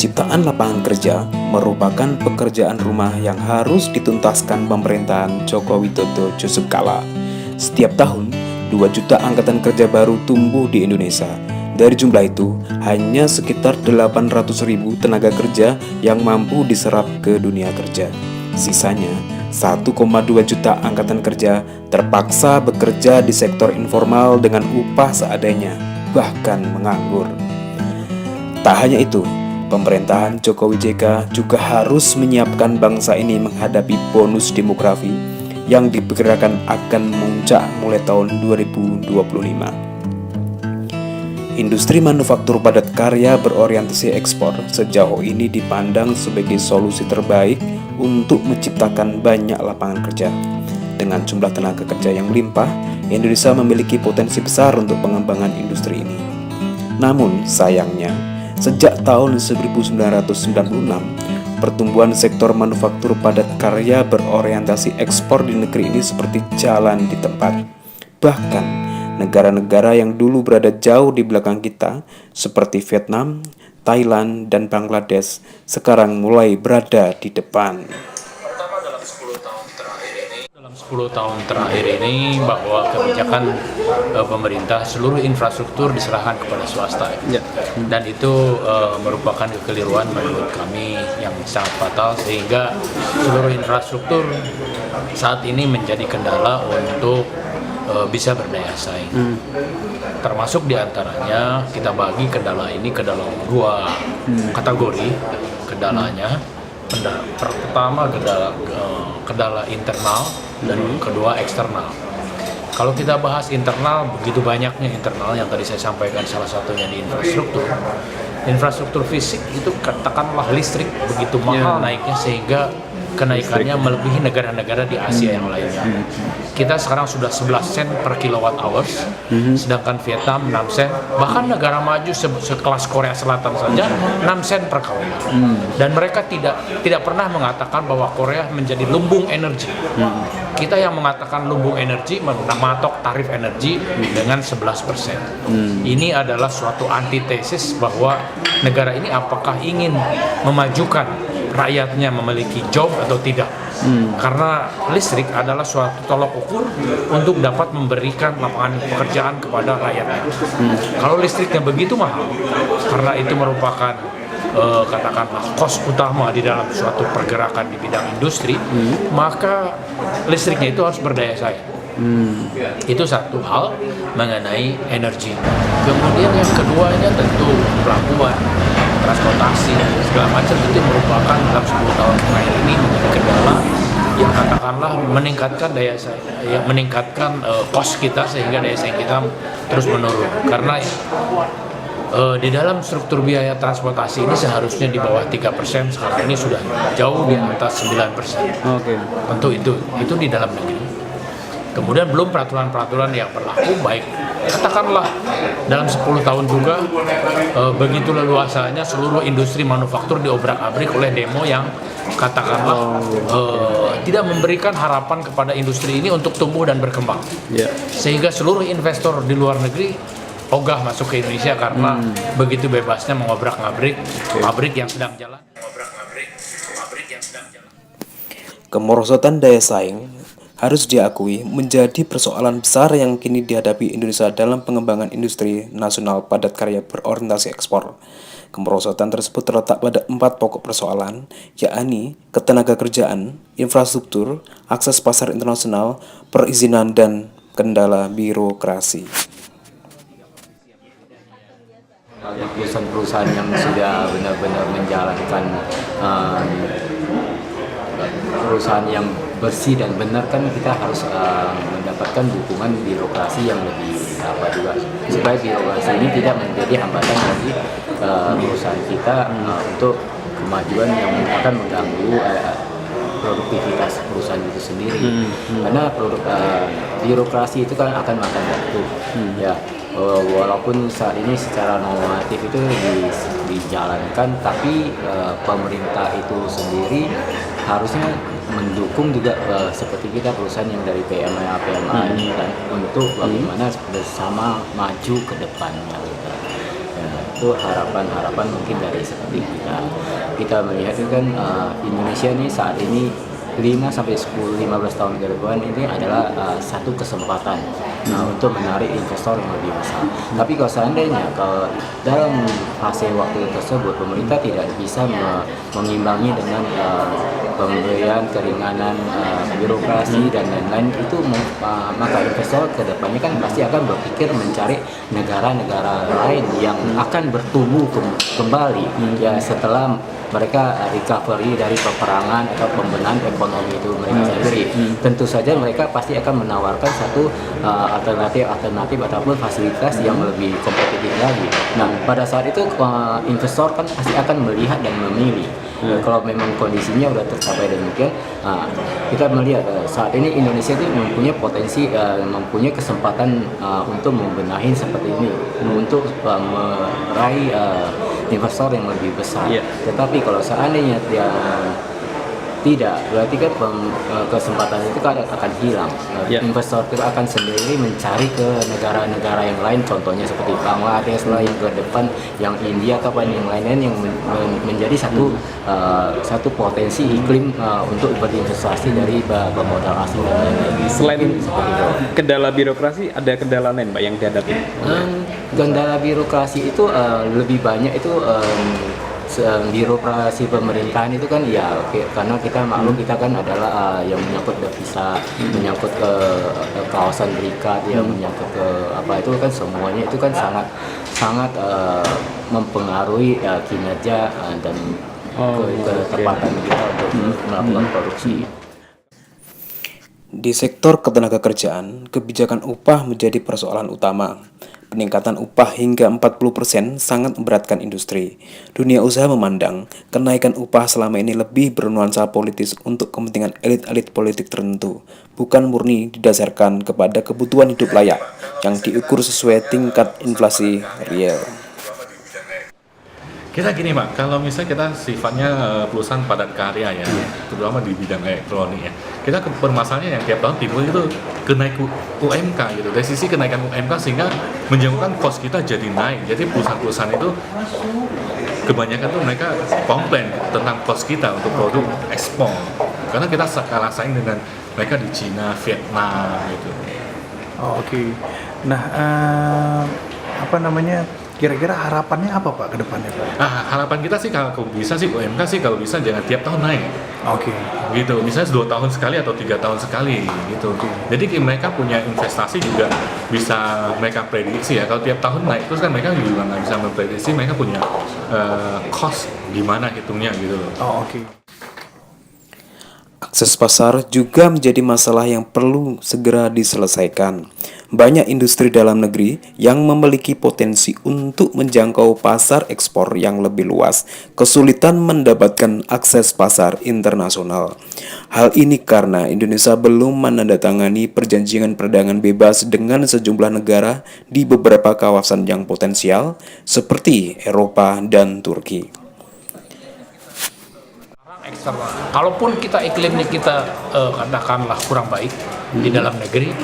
Penciptaan lapangan kerja merupakan pekerjaan rumah yang harus dituntaskan pemerintahan Joko Widodo Yusuf Kala. Setiap tahun, 2 juta angkatan kerja baru tumbuh di Indonesia. Dari jumlah itu, hanya sekitar 800.000 tenaga kerja yang mampu diserap ke dunia kerja. Sisanya, 1,2 juta angkatan kerja terpaksa bekerja di sektor informal dengan upah seadanya, bahkan menganggur. Tak hanya itu, pemerintahan Jokowi JK juga harus menyiapkan bangsa ini menghadapi bonus demografi yang diperkirakan akan memuncak mulai tahun 2025. Industri manufaktur padat karya berorientasi ekspor sejauh ini dipandang sebagai solusi terbaik untuk menciptakan banyak lapangan kerja. Dengan jumlah tenaga kerja yang melimpah, Indonesia memiliki potensi besar untuk pengembangan industri ini. Namun, sayangnya, sejak tahun 1996, pertumbuhan sektor manufaktur padat karya berorientasi ekspor di negeri ini seperti jalan di tempat. Bahkan, negara-negara yang dulu berada jauh di belakang kita, seperti Vietnam, Thailand, dan Bangladesh, sekarang mulai berada di depan. Pertama, dalam 10 tahun terakhir ini bahwa kebijakan pemerintah seluruh infrastruktur diserahkan kepada swasta, dan itu merupakan kekeliruan menurut kami yang sangat fatal, sehingga seluruh infrastruktur saat ini menjadi kendala untuk bisa berdaya saing. Termasuk diantaranya kita bagi kendala ini ke dalam 2 kategori kendalanya. Pertama kendala internal dan kedua eksternal. Kalau kita bahas internal, begitu banyaknya internal yang tadi saya sampaikan, salah satunya di infrastruktur fisik itu katakanlah listrik begitu mahal naiknya sehingga kenaikannya melebihi negara-negara di Asia yang lainnya. Kita sekarang sudah 11 sen per kilowatt hours, sedangkan Vietnam 6 sen, bahkan negara maju sekelas Korea Selatan saja 6 sen per kilowatt. Dan mereka tidak pernah mengatakan bahwa Korea menjadi lumbung energi. Kita yang mengatakan lumbung energi mematok tarif energi dengan 11%. Ini adalah suatu antitesis bahwa negara ini apakah ingin memajukan rakyatnya memiliki job atau tidak. Karena listrik adalah suatu tolok ukur untuk dapat memberikan lapangan pekerjaan kepada rakyatnya. Kalau listriknya begitu mahal, karena itu merupakan katakanlah kos utama di dalam suatu pergerakan di bidang industri, maka listriknya itu harus berdaya saing. Itu satu hal mengenai energi. Kemudian yang keduanya tentu pelabuhan, transportasi, segala macam itu merupakan dalam 10 tahun terakhir ini menjadi kendala yang katakanlah meningkatkan daya saing, yang meningkatkan kos kita sehingga daya saing kita terus menurun. Karena di dalam struktur biaya transportasi ini seharusnya di bawah 3%, sekarang ini sudah jauh di atas 9%. Tentu itu di dalam negeri. Kemudian belum peraturan-peraturan yang berlaku, baik katakanlah dalam 10 tahun juga begitu leluasanya seluruh industri manufaktur diobrak-abrik oleh demo yang katakanlah tidak memberikan harapan kepada industri ini untuk tumbuh dan berkembang. Sehingga seluruh investor di luar negeri ogah masuk ke Indonesia karena begitu bebasnya mengobrak-abrik pabrik yang sedang jalan. Kemerosotan daya saing harus diakui menjadi persoalan besar yang kini dihadapi Indonesia dalam pengembangan industri nasional padat karya berorientasi ekspor. Kemerosotan tersebut terletak pada 4 pokok persoalan, yakni ketenaga kerjaan, infrastruktur, akses pasar internasional, perizinan, dan kendala birokrasi. Perusahaan-perusahaan yang sudah benar-benar menjalankan perusahaan yang bersih dan benar, kan kita harus mendapatkan dukungan birokrasi yang lebih juga, supaya birokrasi ini tidak menjadi hambatan bagi perusahaan kita untuk kemajuan yang akan mengganggu produktivitas perusahaan itu sendiri. Karena birokrasi itu kan akan makan waktu. Walaupun saat ini secara normatif itu dijalankan, tapi pemerintah itu sendiri harusnya mendukung juga seperti kita perusahaan yang dari PMI ini kan, untuk bagaimana bersama maju ke depannya. satu harapan mungkin dari seperti kita melihat itu kan Indonesia ini saat ini 5 sampai 10-15 tahun ke depan ini adalah satu kesempatan untuk menarik investor yang lebih besar. Tapi kalau seandainya dalam fase waktu tersebut pemerintah tidak bisa mengimbangi dengan pemberian keringanan birokrasi dan lain-lain itu, maka investor kedepannya kan pasti akan berpikir mencari negara-negara lain yang akan bertumbuh kembali ya setelah mereka recovery dari peperangan atau pembenahan ekonomi itu mereka sendiri. Tentu saja mereka pasti akan menawarkan satu alternatif ataupun fasilitas yang lebih kompetitif lagi. Nah, pada saat itu investor kan pasti akan melihat dan memilih. Kalau memang kondisinya sudah tercapai demikian, kita melihat saat ini Indonesia itu mempunyai potensi, mempunyai kesempatan untuk membenahi seperti ini, untuk meraih investor yang lebih besar. Tetapi kalau seandainya dia tidak, berarti kan kesempatan itu kan akan hilang. Investor itu akan sendiri mencari ke negara-negara yang lain, contohnya seperti Bangladesh lah yang ke depan, yang India atau yang lain-lain yang menjadi satu potensi iklim untuk berinvestasi dari pemodal asing dan lain-lain. Selain kendala birokrasi, ada kendala lain Pak yang dihadapi? Kendala birokrasi itu lebih banyak itu birokrasi pemerintahan itu kan ya, karena kita maklum kita kan adalah yang menyangkut devisa, menyangkut ke kawasan berikat, yang menyangkut ke apa itu kan semuanya itu kan sangat mempengaruhi kinerja dan ketepatan kita untuk melakukan produksi. Di sektor ketenagakerjaan, kebijakan upah menjadi persoalan utama. Peningkatan upah hingga 40% sangat memberatkan industri. Dunia usaha memandang kenaikan upah selama ini lebih bernuansa politis untuk kepentingan elit-elit politik tertentu, bukan murni didasarkan kepada kebutuhan hidup layak yang diukur sesuai tingkat inflasi real. Kita gini Pak, kalau misalnya kita sifatnya perusahaan padat karya ya, terutama di bidang elektronik ya, kita permasalahannya yang tiap tahun timbul itu kenaikan UMK gitu. Dari sisi kenaikan UMK sehingga menjauhkan cost kita jadi naik. Jadi perusahaan-perusahaan itu kebanyakan tuh mereka komplain tentang cost kita untuk produk ekspor, karena kita kalah saing dengan mereka di Cina, Vietnam gitu. Oke. Nah, kira-kira harapannya apa Pak ke depannya Pak? Harapan kita sih kalau bisa sih UMK sih kalau bisa jangan tiap tahun naik. Oke. Gitu, misalnya 2 tahun sekali atau 3 tahun sekali gitu. Jadi mereka punya investasi juga bisa mereka prediksi ya. Kalau tiap tahun naik terus kan mereka juga nggak bisa memprediksi mereka punya cost gimana hitungnya gitu loh. Oke. Akses pasar juga menjadi masalah yang perlu segera diselesaikan. Banyak industri dalam negeri yang memiliki potensi untuk menjangkau pasar ekspor yang lebih luas, kesulitan mendapatkan akses pasar internasional. Hal ini karena Indonesia belum menandatangani perjanjian perdagangan bebas dengan sejumlah negara di beberapa kawasan yang potensial, seperti Eropa dan Turki. Eksternal. Kalaupun kita iklimnya kita katakanlah kurang baik di dalam negeri,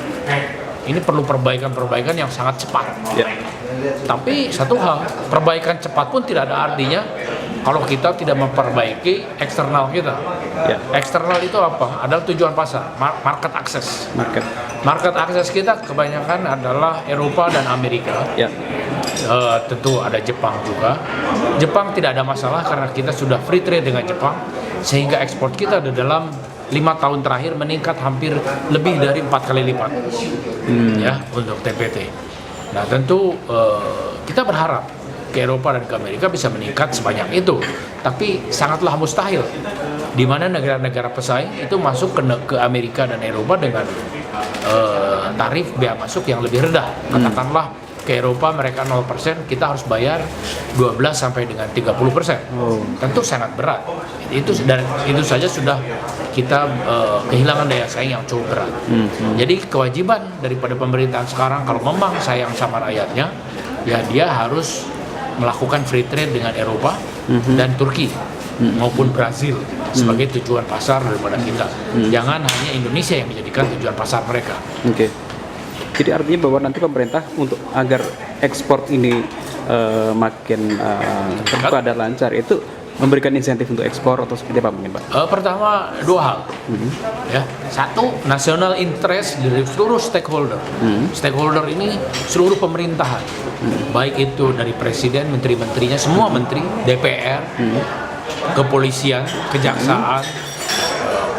ini perlu perbaikan-perbaikan yang sangat cepat. Tapi satu hal, perbaikan cepat pun tidak ada artinya kalau kita tidak memperbaiki eksternal kita. Eksternal itu apa? Adalah tujuan pasar, market access. Market access kita kebanyakan adalah Eropa dan Amerika. Tentu ada Jepang juga. Jepang tidak ada masalah karena kita sudah free trade dengan Jepang, sehingga ekspor kita dalam 5 tahun terakhir meningkat hampir lebih dari 4 kali lipat ya untuk TPT. Nah tentu kita berharap ke Eropa dan ke Amerika bisa meningkat sebanyak itu, tapi sangatlah mustahil di mana negara-negara pesaing itu masuk ke Amerika dan Eropa dengan tarif biaya masuk yang lebih rendah. Katakanlah ke Eropa mereka 0%, kita harus bayar 12 sampai dengan 30%. Tentu sangat berat. Itu saja sudah kita kehilangan daya saing yang cukup berat. Jadi kewajiban daripada pemerintahan sekarang kalau memang sayang sama rakyatnya, ya dia harus melakukan free trade dengan Eropa dan Turki maupun Brazil sebagai tujuan pasar daripada kita. Jangan hanya Indonesia yang menjadikan tujuan pasar mereka. Jadi artinya bahwa nanti pemerintah untuk agar ekspor ini makin terbuka dan lancar itu memberikan insentif untuk ekspor atau seperti apa mungkin Pak? Pertama dua hal, ya. Satu, national interest dari seluruh stakeholder. Stakeholder ini seluruh pemerintahan, baik itu dari presiden, menteri-menterinya, semua menteri, DPR, kepolisian, kejaksaan,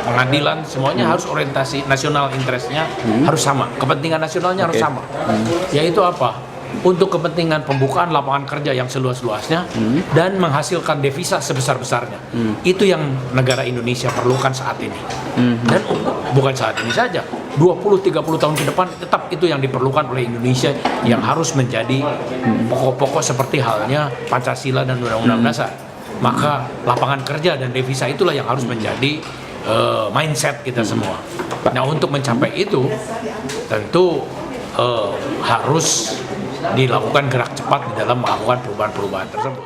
pengadilan, semuanya harus orientasi national interestnya harus sama, kepentingan nasionalnya harus sama. Yaitu apa? Untuk kepentingan pembukaan lapangan kerja yang seluas-luasnya dan menghasilkan devisa sebesar-besarnya. Itu yang negara Indonesia perlukan saat ini. Dan bukan saat ini saja, 20-30 tahun ke depan tetap itu yang diperlukan oleh Indonesia yang harus menjadi pokok-pokok seperti halnya Pancasila dan Undang-Undang Dasar. Maka lapangan kerja dan devisa itulah yang harus menjadi mindset kita semua. Nah, untuk mencapai itu tentu harus dilakukan gerak cepat di dalam melakukan perubahan-perubahan tersebut.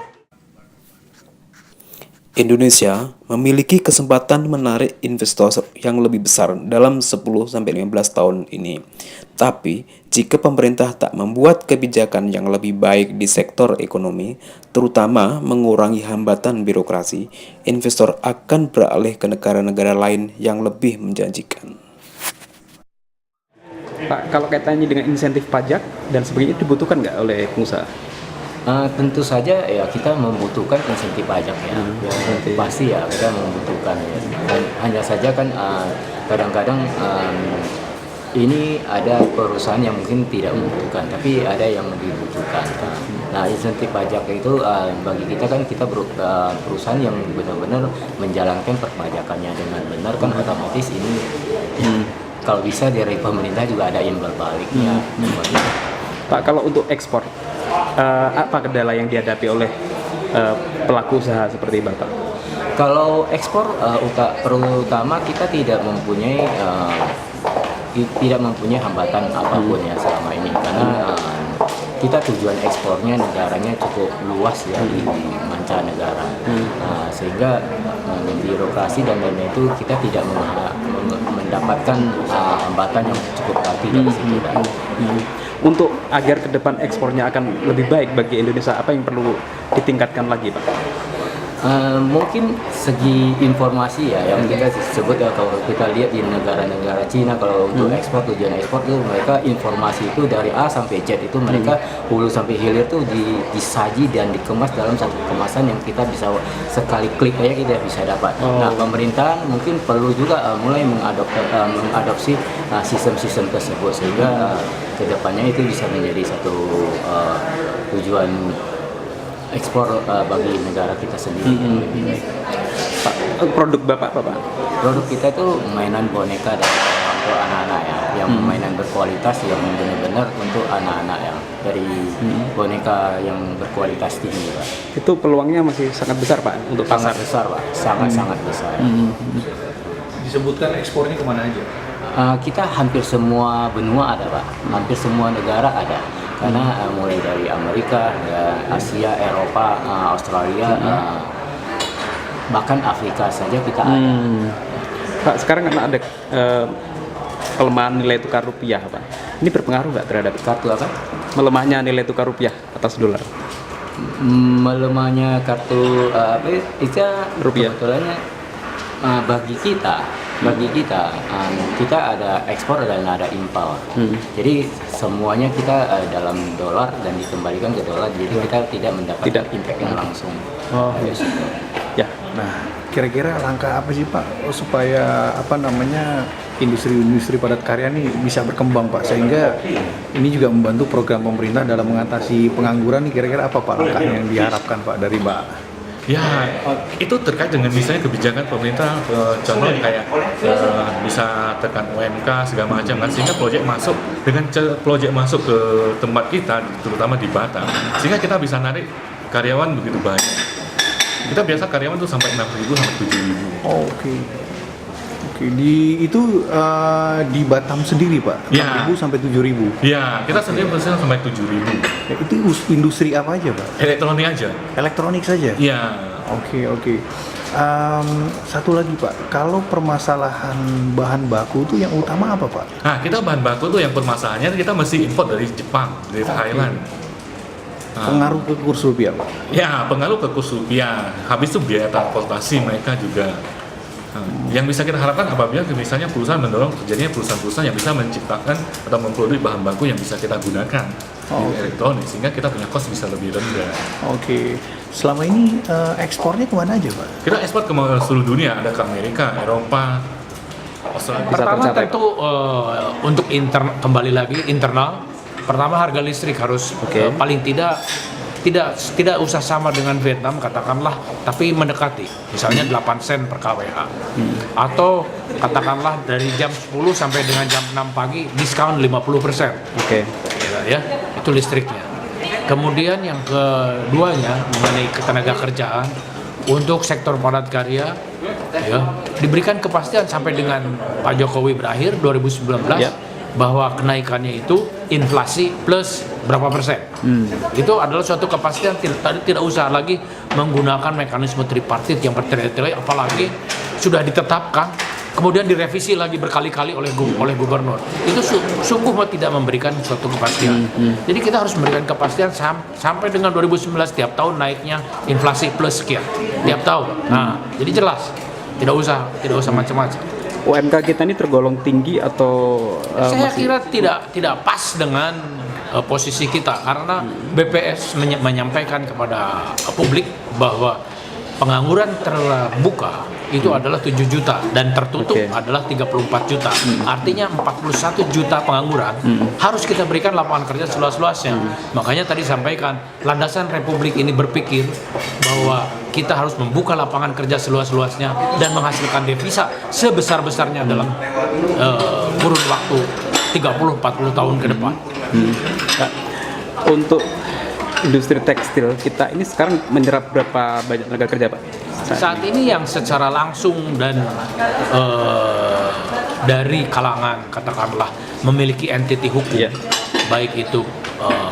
Indonesia memiliki kesempatan menarik investor yang lebih besar dalam 10-15 tahun ini. Tapi, jika pemerintah tak membuat kebijakan yang lebih baik di sektor ekonomi, terutama mengurangi hambatan birokrasi, investor akan beralih ke negara-negara lain yang lebih menjanjikan. Pak, kalau kaitannya dengan insentif pajak dan sebagainya dibutuhkan nggak oleh pengusaha? Tentu saja ya kita membutuhkan insentif pajak ya. Pasti ya kita membutuhkan ya. Dan hanya saja kan kadang-kadang ini ada perusahaan yang mungkin tidak membutuhkan, tapi ada yang dibutuhkan. Nah, insentif pajak itu bagi kita kan kita perusahaan yang benar-benar menjalankan perpajakannya dengan benar kan otomatis ini kalau bisa dari pemerintah juga ada imbal baliknya. Pak, kalau untuk ekspor, apa kendala yang dihadapi oleh pelaku usaha seperti Bapak? Kalau ekspor, terutama kita tidak mempunyai hambatan apapun ya selama ini, karena kita tujuan ekspornya negaranya cukup luas ya di mancanegara, sehingga birokrasi dan lain-lain itu kita tidak mendapatkan hambatan yang cukup berarti dari situ. Untuk agar ke depan ekspornya akan lebih baik bagi Indonesia, apa yang perlu ditingkatkan lagi Pak? Mungkin segi informasi ya yang kita sebut ya, kalau kita lihat di negara-negara Cina kalau untuk ekspor, tujuan ekspor itu mereka informasi itu dari A sampai Z itu mereka hulu sampai hilir tuh disaji dan dikemas dalam satu kemasan yang kita bisa sekali klik aja kita bisa dapat. Nah, pemerintahan mungkin perlu juga mulai mengadopsi sistem-sistem tersebut sehingga kedepannya itu bisa menjadi satu tujuan ekspor bagi negara kita sendiri. Pak, produk Bapak apa Pak? Produk kita itu mainan boneka dan untuk anak-anak ya, yang mainan berkualitas yang benar-benar untuk anak-anak ya, dari boneka yang berkualitas tinggi Pak. Itu peluangnya masih sangat besar Pak untuk pasar. Sangat besar Pak, sangat besar. Disebutkan ekspornya kemana aja? Kita hampir semua benua ada Pak, hampir semua negara ada. Karena mulai dari Amerika, Asia, Eropa, Australia, bahkan Afrika saja kita ada. Pak, sekarang kan ada pelemahan nilai tukar rupiah Pak. Ini berpengaruh nggak terhadap Kartu apa? melemahnya nilai tukar rupiah atas dolar? Melemahnya kartu itu Rupiah. kebetulannya bagi kita ada ekspor dan ada impor. Jadi semuanya kita dalam dolar dan dikembalikan ke dolar. Jadi kita tidak mendapatkan impact yang langsung. Ya. Nah, kira-kira langkah apa sih Pak supaya industri-industri padat karya ini bisa berkembang Pak, sehingga ini juga membantu program pemerintah dalam mengatasi pengangguran nih, kira-kira apa Pak langkah yang diharapkan Pak dari Mbak? Ya, itu terkait dengan misalnya kebijakan pemerintah, contoh kayak bisa tekan UMK segala macam kan, sehingga proyek masuk ke tempat kita, terutama di Batam, sehingga kita bisa narik karyawan begitu banyak. Kita biasa karyawan tuh sampai 6.000 sampai 7.000. Oke. Di Batam sendiri Pak, 6.000 sampai 7.000. Ya, kita sendiri bisa sampai 7.000. Itu industri apa aja Pak? Elektronik aja. Elektronik saja? Iya. Oke. Satu lagi Pak, kalau permasalahan bahan baku itu yang utama apa Pak? Nah, kita bahan baku tuh yang permasalahannya kita mesti import dari Jepang, dari Thailand. Nah, Pengaruh ke kurs rupiah Pak? ya, pengaruh ke kurs rupiah. Habis itu biaya transportasi mereka juga. Nah, yang bisa kita harapkan apabila misalnya perusahaan mendorong terjadinya perusahaan-perusahaan yang bisa menciptakan atau memproduksi bahan baku yang bisa kita gunakan di elektronik, sehingga kita punya cost bisa lebih rendah. Oke. Selama ini ekspornya kemana aja Pak? Kita ekspor ke seluruh dunia, ada ke Amerika, Eropa, Australia. Pertama tercapai, tentu untuk kembali lagi internal. Pertama harga listrik harus paling tidak usah sama dengan Vietnam katakanlah, tapi mendekati. Misalnya 8 sen per kWh. Atau katakanlah dari jam 10 sampai dengan jam 6 pagi diskon 50%. Oke. Ya, itu listriknya. Kemudian yang keduanya mengenai ketenaga kerjaan untuk sektor padat karya, ya, diberikan kepastian sampai dengan Pak Jokowi berakhir 2019 bahwa kenaikannya itu inflasi plus berapa persen. Itu adalah suatu kepastian, tidak usah lagi menggunakan mekanisme tripartit yang bertele-tele, apalagi sudah ditetapkan kemudian direvisi lagi berkali-kali oleh gubernur. Itu sungguh tidak memberikan suatu kepastian. Jadi kita harus memberikan kepastian sampai dengan 2019 tiap tahun naiknya inflasi plus sekian tiap tahun. Nah, jadi jelas, tidak usah macam-macam. UMK kita ini tergolong tinggi atau Saya kira tidak pas dengan posisi kita, karena BPS menyampaikan kepada publik bahwa pengangguran terbuka itu adalah 7 juta dan tertutup adalah 34 juta. Artinya 41 juta pengangguran harus kita berikan lapangan kerja seluas-luasnya. Makanya tadi sampaikan, landasan Republik ini berpikir bahwa kita harus membuka lapangan kerja seluas-luasnya dan menghasilkan devisa sebesar-besarnya dalam kurun waktu 30-40 tahun ke depan. Untuk industri tekstil kita ini sekarang menyerap berapa banyak tenaga kerja Pak? Saat ini yang secara langsung dan dari kalangan katakanlah memiliki entiti hukum, baik itu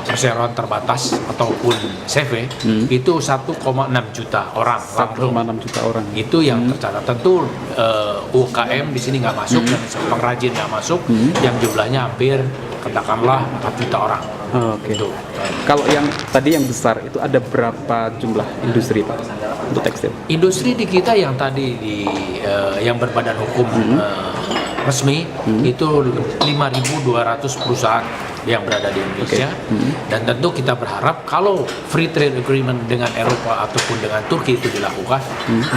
perseroan terbatas ataupun CV, itu 1,6 juta orang. 1,6 juta orang. Itu yang tercatat. Tentu UKM di sini nggak masuk dan pengrajin nggak masuk, yang jumlahnya hampir katakanlah 4 juta orang. Oke. Kalau yang tadi yang besar itu ada berapa jumlah industri Pak untuk tekstil? Industri di kita yang tadi yang berbadan hukum resmi itu 5.200 perusahaan yang berada di Indonesia. Dan tentu kita berharap kalau free trade agreement dengan Eropa ataupun dengan Turki itu dilakukan,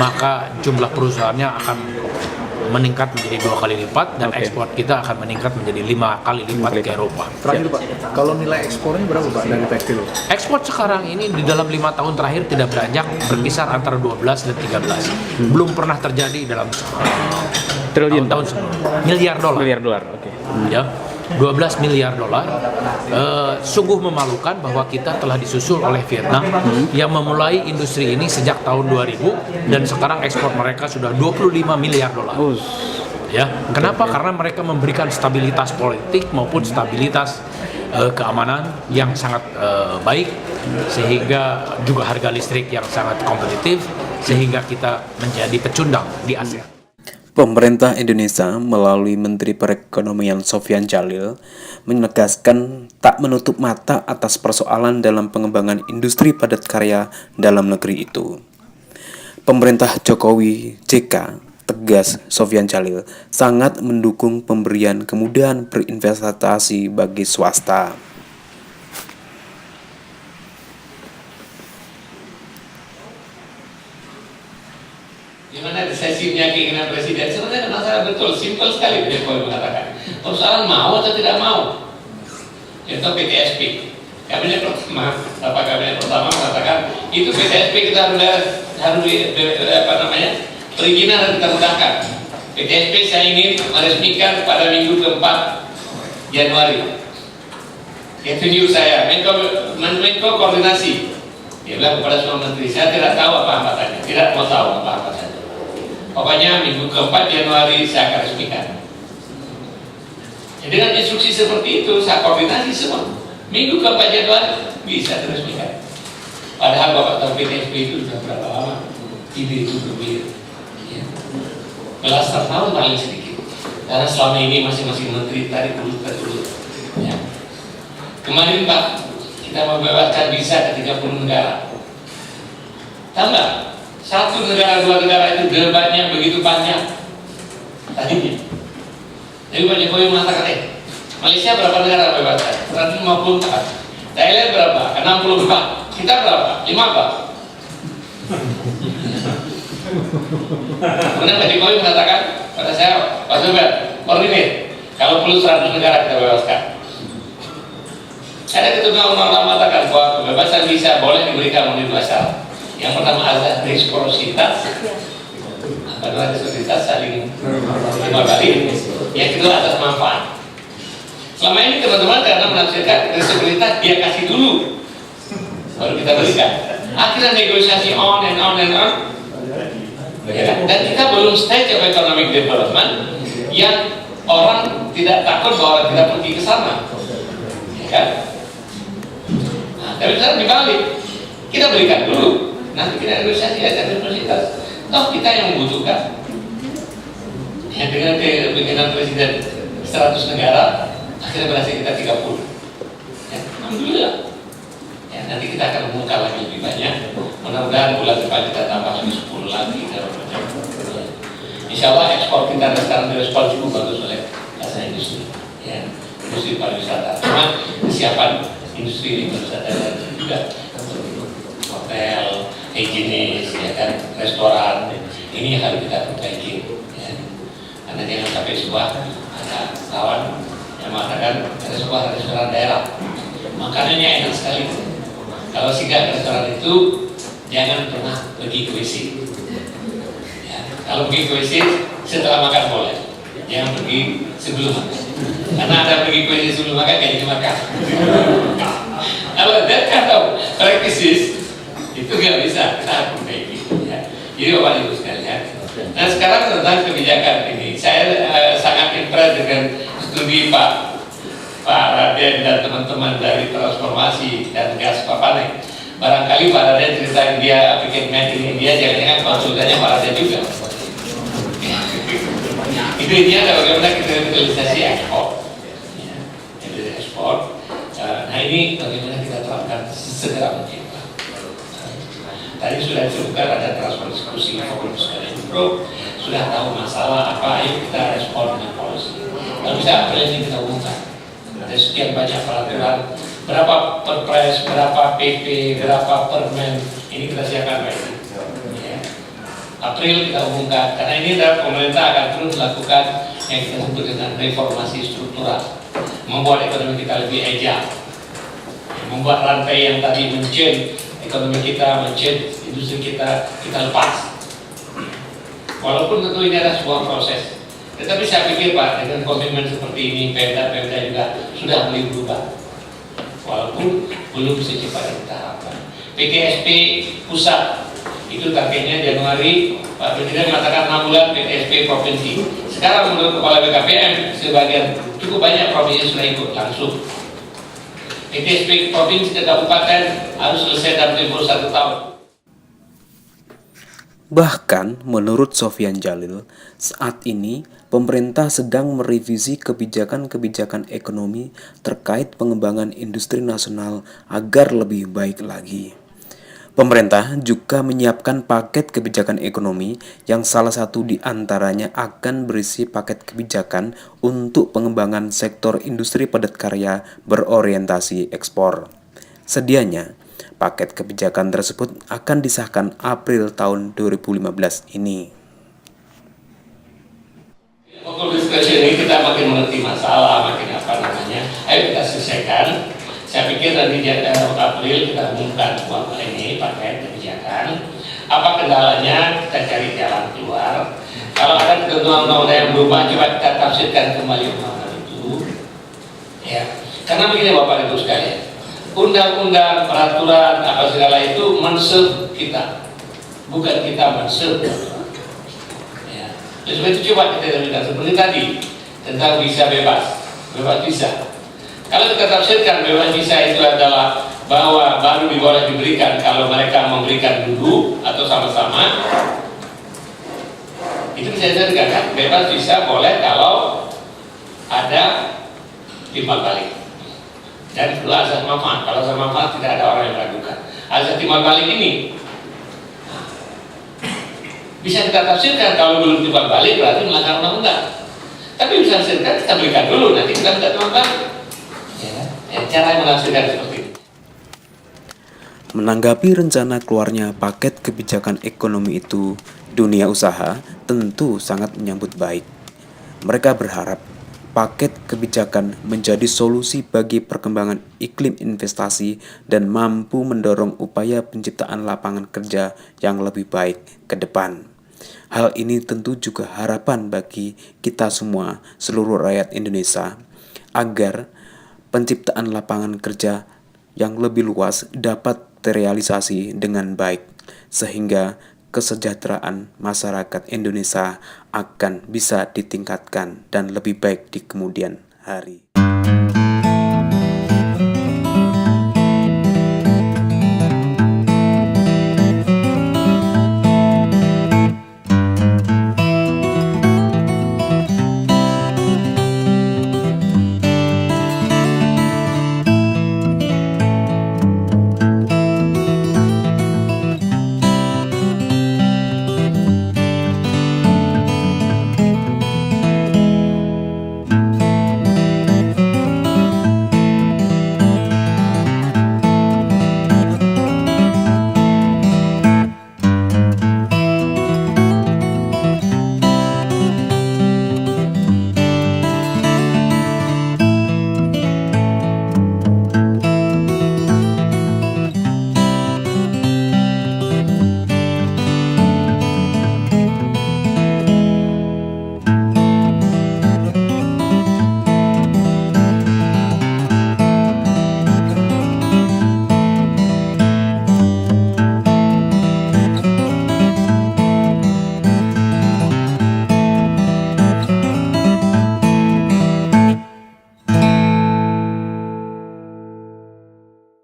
maka jumlah perusahaannya akan meningkat menjadi 2 kali lipat dan ekspor kita akan meningkat menjadi 5 kali lipat ke Eropa. Terakhir Pak, kalau nilai ekspornya berapa Pak dari tekstil? Ekspor sekarang ini di dalam 5 tahun terakhir tidak beranjak, berkisar antara 12 dan 13. Belum pernah terjadi dalam Triliun tahun sebelumnya. Miliar dolar. Oke. Ya. 12 miliar dolar. Sungguh memalukan bahwa kita telah disusul oleh Vietnam yang memulai industri ini sejak tahun 2000 dan sekarang ekspor mereka sudah 25 miliar dolar. Ya, kenapa? Karena mereka memberikan stabilitas politik maupun stabilitas keamanan yang sangat baik, sehingga juga harga listrik yang sangat kompetitif, sehingga kita menjadi pecundang di ASEAN. Pemerintah Indonesia melalui Menteri Perekonomian Sofyan Djalil menegaskan tak menutup mata atas persoalan dalam pengembangan industri padat karya dalam negeri itu. Pemerintah Jokowi JK, tegas Sofyan Djalil, sangat mendukung pemberian kemudahan berinvestasi bagi swasta. Gimana resesinya keinginan presiden? Sebenarnya masalah betul, simpel sekali Jokowi mengatakan. Persoalan mau atau tidak mau. Contoh PTSP. Kabinet pertama mengatakan itu PTSP kita harus perizinan harus kita mudahkan. PTSP saya ingin meresmikan pada minggu keempat Januari. Itu news saya. Menko koordinasi. Dia bilang kepada semua menteri, saya tidak tahu apa hambatannya, tidak mau tahu apa hambatannya. Pokoknya minggu keempat Januari saya akan resmikan. Jadi dengan instruksi seperti itu saya koordinasi semua. Minggu keempat Januari bisa diresmikan. Padahal Bapak tahu PTSP itu sudah berapa lama? ide itu berbeda. Ya. Belasan tahun paling sedikit. Karena selama ini masing-masing menteri tarik ulut. Ya. Kemarin Pak, kita membebaskan visa ke 30 negara. Tahu nggak? 1 negara, 2 negara itu debatnya begitu panjang. Tadinya. Jadi Pak Jokowi mengatakan, Malaysia berapa negara bebaskan? 154. Thailand berapa? 64. Kita berapa? 54. Kemudian Pak Jokowi mengatakan pada saya, Pak Zubair, koordinir. Kalau perlu 100 negara kita bebaskan. Ada ketentuan undang-undang mengatakan bahwa kebebasan visa boleh diberikan melalui 2 syarat. Yang pertama azas resiprositas. Adalah resiprositas saling menghargai. Yang kedua atas manfaat. Selama ini teman-teman karena menafsirkan resiprositas dia kasih dulu, baru kita berikan. Akhirnya negosiasi on and on. Ya, dan kita belum stage of economic development yang orang tidak takut bahwa kita pergi ke sana, ya kan? Nah, tapi sekarang dibalik, kita berikan dulu, nanti kita negosiasi aja resiprositas. Toh kita yang membutuhkan. Ya, dengan keinginan presiden 100 negara, akhirnya berhasil kita 30. Ya, alhamdulillah. Ya, nanti kita akan mengungkap lagi lebih banyak. Mudah-mudahan bulan depan kita tambah lagi 10 lagi. Insya Allah ekspor kita sekarang direspon cukup bagus oleh pasar industri, ya, industri pariwisata. Cuma kesiapan industri ini pariwisata dan juga hotel, higienis, ya kan, restoran, ini harus kita perbaiki. Ya. Karena jangan sampai sebuah ada kawan yang mengatakan ada sebuah restoran daerah, makanannya enak sekali. Kalau singgah restoran itu jangan pernah pergi ke WC. Kalau pergi ke WC setelah makan boleh, jangan pergi sebelum makan. Karena ada pergi ke WC sebelum makan kayaknya makan. Kalau that kind of practices itu nggak bisa, kita harus perbaiki. Ya. Jadi Bapak Ibu sekalian. Nah sekarang tentang kebijakan ini, saya sangat impress dengan studi Pak Raden dan teman-teman dari transformasi dan gas Papanek. Barangkali Pak Raden cerita dia bikin made in India, jangan-jangan konsultannya Pak Raden juga. Itu intinya ada bagaimana kita digitalisasi ekspor, ya, ekspor. Nah ini bagaimana kita terapkan segera mungkin. Tadi sudah disebutkan ada transfer diskusi forum sekali bro, sudah tahu masalah apa, ayo kita ekspor dengan policy. Kalau bisa April ini kita umumkan. Ada sekian banyak peraturan, berapa perpres, berapa PP, berapa permen, ini kita siapkan baik. April kita umumkan, karena ini adalah pemerintah akan terus melakukan yang kita sebut dengan reformasi struktural, membuat ekonomi kita lebih agile, membuat rantai yang tadi mencen ekonomi kita, mencen industri kita lepas. Walaupun tentu ini adalah sebuah proses, tetapi saya pikir Pak, dengan komitmen seperti ini, Pemda juga sudah mulai berubah, walaupun belum secepat yang kita harapkan. PTSP pusat itu targetnya Januari, Pak Presiden mengatakan 6 bulan PTSP provinsi. Sekarang menurut Kepala BKPM, sebagian cukup banyak provinsi sudah ikut langsung. PTSP provinsi ke kabupaten harus selesai dalam tempo 1 tahun. Bahkan, menurut Sofyan Jalil, saat ini pemerintah sedang merevisi kebijakan-kebijakan ekonomi terkait pengembangan industri nasional agar lebih baik lagi. Pemerintah juga menyiapkan paket kebijakan ekonomi yang salah satu di antaranya akan berisi paket kebijakan untuk pengembangan sektor industri padat karya berorientasi ekspor. Sedianya, paket kebijakan tersebut akan disahkan April tahun 2015 ini. Pokok diskusi ini kita makin mengerti masalah, makin apa namanya, ayo kita selesaikan. Saya pikir nanti April kita umumkan semua ini paket kebijakan. Apa kendalanya, kita cari jalan keluar. Kalau ada ketentuan undang-undang yang berubah, coba kita tafsirkan kembali undang-undang itu. Ya, karena begini Bapak Ibu sekalian, undang-undang, peraturan, apa segala itu men-serve kita, bukan kita men-serve. Ya, oleh sebab itu coba kita lihat seperti tadi tentang visa bebas visa. Kalau kita tafsirkan bebas visa itu adalah bahwa baru boleh diberikan kalau mereka memberikan dulu atau sama-sama, itu bisa diserahkan kan? Bebas bisa, boleh kalau ada timbal balik. Dan kedua asas manfaat. Kalau asas manfaat tidak ada orang yang meragukan. Asas timbal balik ini bisa kita tafsirkan, kalau belum timbal balik berarti melanggar undang-undang. Tapi bisa tafsirkan, kita berikan dulu, nanti kita minta timbal balik. Cara menafsirkan seperti itu. Menanggapi rencana keluarnya paket kebijakan ekonomi itu, dunia usaha tentu sangat menyambut baik. Mereka berharap paket kebijakan menjadi solusi bagi perkembangan iklim investasi dan mampu mendorong upaya penciptaan lapangan kerja yang lebih baik ke depan. Hal ini tentu juga harapan bagi kita semua, seluruh rakyat Indonesia, agar penciptaan lapangan kerja yang lebih luas dapat terrealisasi dengan baik, sehingga kesejahteraan masyarakat Indonesia akan bisa ditingkatkan dan lebih baik di kemudian hari.